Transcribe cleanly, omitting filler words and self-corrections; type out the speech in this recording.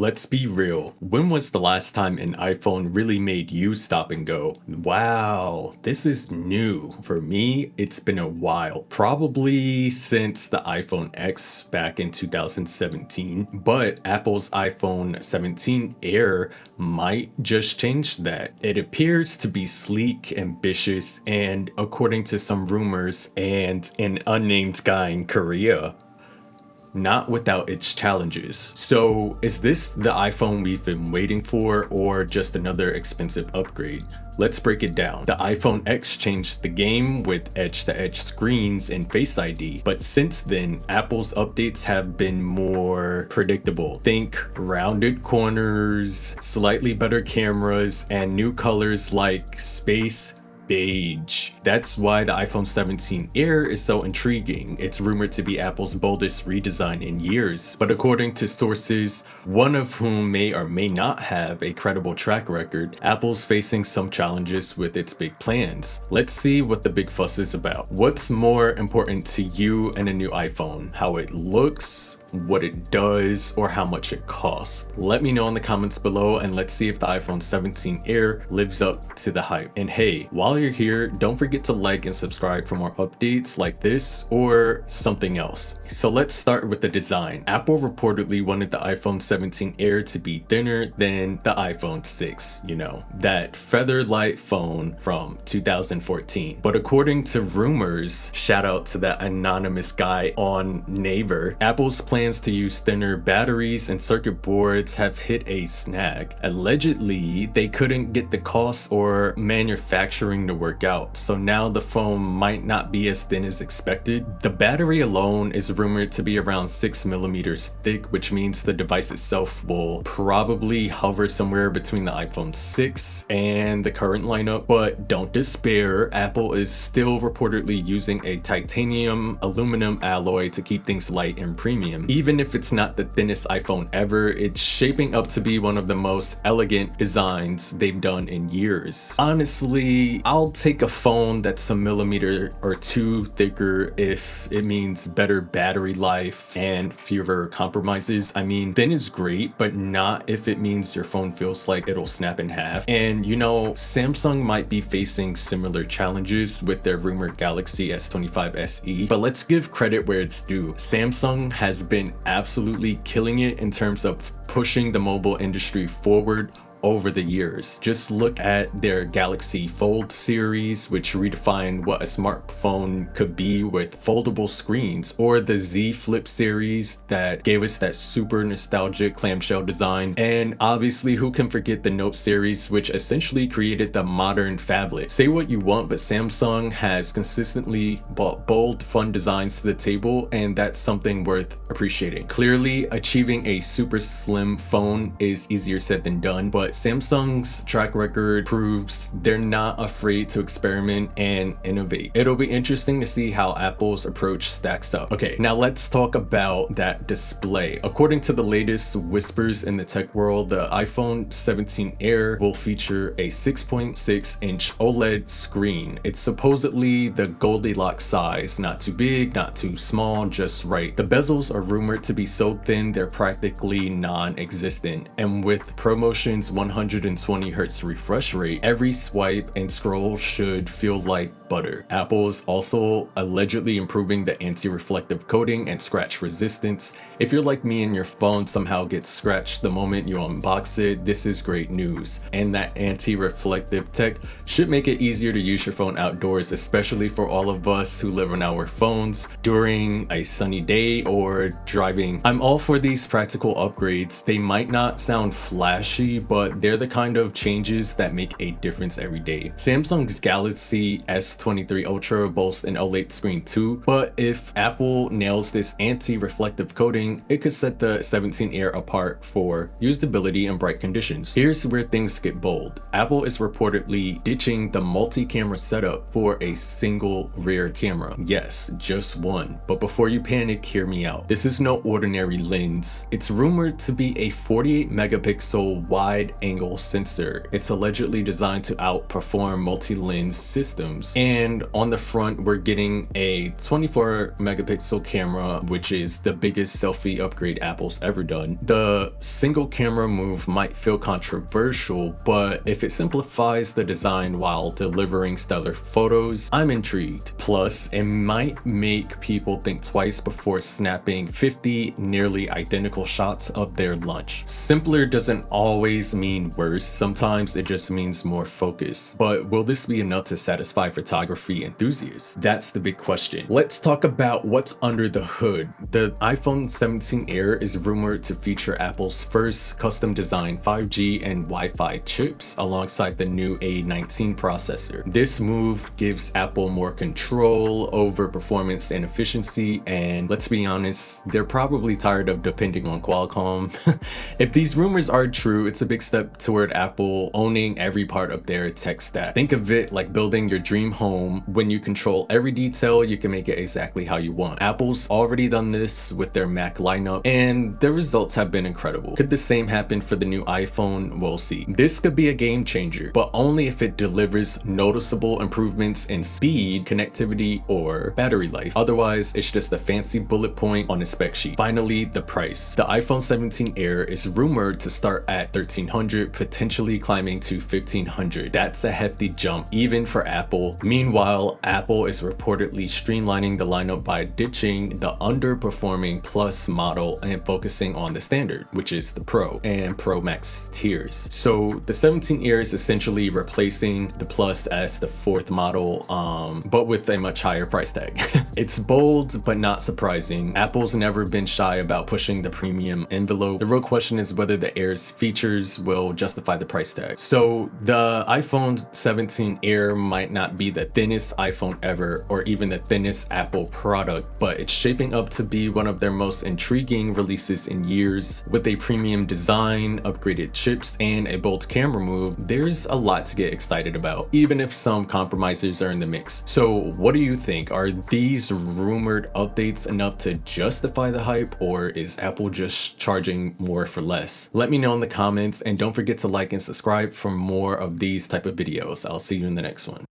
let's be real. When was the last time an iPhone really made you stop and go, wow, this is new? For me, it's been a while. Probably since the iPhone X back in 2017. But Apple's iPhone 17 Air might just change that. It appears to be sleek, ambitious, and according to some rumors and an unnamed guy in Korea, not without its challenges. So is this the iPhone we've been waiting for, or just another expensive upgrade? Let's break it down. The iPhone X changed the game with edge-to-edge screens and Face ID, but since then, Apple's updates have been more predictable. Think rounded corners, slightly better cameras, and new colors like space beige. That's why the iPhone 17 Air is so intriguing. It's rumored to be Apple's boldest redesign in years, but according to sources, one of whom may or may not have a credible track record, Apple's facing some challenges with its big plans. Let's see what the big fuss is about. What's more important to you in a new iPhone? How it looks, what it does, or how much it costs? Let me know in the comments below, and let's see if the iPhone 17 Air lives up to the hype. And hey, while you're here, don't forget to like and subscribe for more updates like this or something else. So let's start with the design. Apple reportedly wanted the iPhone 17 Air to be thinner than the iPhone 6, you know, that feather light phone from 2014. But according to rumors, shout out to that anonymous guy on Naver, Apple's plans to use thinner batteries and circuit boards have hit a snag. Allegedly, they couldn't get the cost or manufacturing to work out, so now the phone might not be as thin as expected. The battery alone is rumored to be around 6 millimeters thick, which means the device itself will probably hover somewhere between the iPhone 6 and the current lineup. But don't despair, Apple is still reportedly using a titanium aluminum alloy to keep things light and premium. Even if it's not the thinnest iPhone ever, it's shaping up to be one of the most elegant designs they've done in years. Honestly, I'll take a phone that's a millimeter or two thicker if it means better battery life and fewer compromises. I mean, thin is great, but not if it means your phone feels like it'll snap in half. And you know, Samsung might be facing similar challenges with their rumored Galaxy S25 SE, but let's give credit where it's due. Samsung has been absolutely killing it in terms of pushing the mobile industry forward over the years. Just look at their Galaxy Fold series, which redefined what a smartphone could be with foldable screens, or the Z Flip series that gave us that super nostalgic clamshell design. And obviously, who can forget the Note series, which essentially created the modern phablet. Say what you want, but Samsung has consistently brought bold, fun designs to the table, and that's something worth appreciating. Clearly, achieving a super slim phone is easier said than done, but Samsung's track record proves they're not afraid to experiment and innovate. It'll be interesting to see how Apple's approach stacks up. Okay, now let's talk about that display. According to the latest whispers in the tech world, the iPhone 17 Air will feature a 6.6-inch OLED screen. It's supposedly the Goldilocks size, not too big, not too small, just right. The bezels are rumored to be so thin they're practically non-existent, and with ProMotion's 120 Hz refresh rate, every swipe and scroll should feel like butter. Apple is also allegedly improving the anti-reflective coating and scratch resistance. If you're like me and your phone somehow gets scratched the moment you unbox it, this is great news. And that anti-reflective tech should make it easier to use your phone outdoors, especially for all of us who live on our phones during a sunny day or driving. I'm all for these practical upgrades. They might not sound flashy, but they're the kind of changes that make a difference every day. Samsung's Galaxy S23 Ultra boasts an OLED screen too, but if Apple nails this anti-reflective coating, it could set the 17 Air apart for usability and bright conditions. Here's where things get bold. Apple is reportedly ditching the multi-camera setup for a single rear camera. Yes, just one. But before you panic, hear me out. This is no ordinary lens. It's rumored to be a 48 megapixel wide wide-angle sensor. It's allegedly designed to outperform multi-lens systems. And on the front, we're getting a 24 megapixel camera, which is the biggest selfie upgrade Apple's ever done. The single camera move might feel controversial, but if it simplifies the design while delivering stellar photos, I'm intrigued. Plus, it might make people think twice before snapping 50 nearly identical shots of their lunch. Simpler doesn't always mean worse, sometimes it just means more focus. But will this be enough to satisfy photography enthusiasts? That's the big question. Let's talk about what's under the hood. The iPhone 17 Air is rumored to feature Apple's first custom designed 5G and Wi-Fi chips alongside the new A19 processor. This move gives Apple more control over performance and efficiency, and let's be honest, they're probably tired of depending on Qualcomm. If these rumors are true, it's a big step toward Apple owning every part of their tech stack. Think of it like building your dream home. When you control every detail, you can make it exactly how you want. Apple's already done this with their Mac lineup, and the results have been incredible. Could the same happen for the new iPhone? We'll see. This could be a game changer, but only if it delivers noticeable improvements in speed, connectivity, or battery life. Otherwise, it's just a fancy bullet point on a spec sheet. Finally, the price. The iPhone 17 Air is rumored to start at $1,300, potentially climbing to $1,500. That's a hefty jump, even for Apple. Meanwhile, Apple is reportedly streamlining the lineup by ditching the underperforming Plus model and focusing on the standard, which is the Pro and Pro Max tiers. So the 17 Air is essentially replacing the Plus as the fourth model, but with a much higher price tag. It's bold, but not surprising. Apple's never been shy about pushing the premium envelope. The real question is whether the Air's features will justify the price tag. So the iPhone 17 Air might not be the thinnest iPhone ever, or even the thinnest Apple product, but it's shaping up to be one of their most intriguing releases in years. With a premium design, upgraded chips, and a bold camera move, there's a lot to get excited about, even if some compromises are in the mix. So what do you think? Are these rumored updates enough to justify the hype, or is Apple just charging more for less? Let me know in the comments, and don't forget to like and subscribe for more of these type of videos. I'll see you in the next one.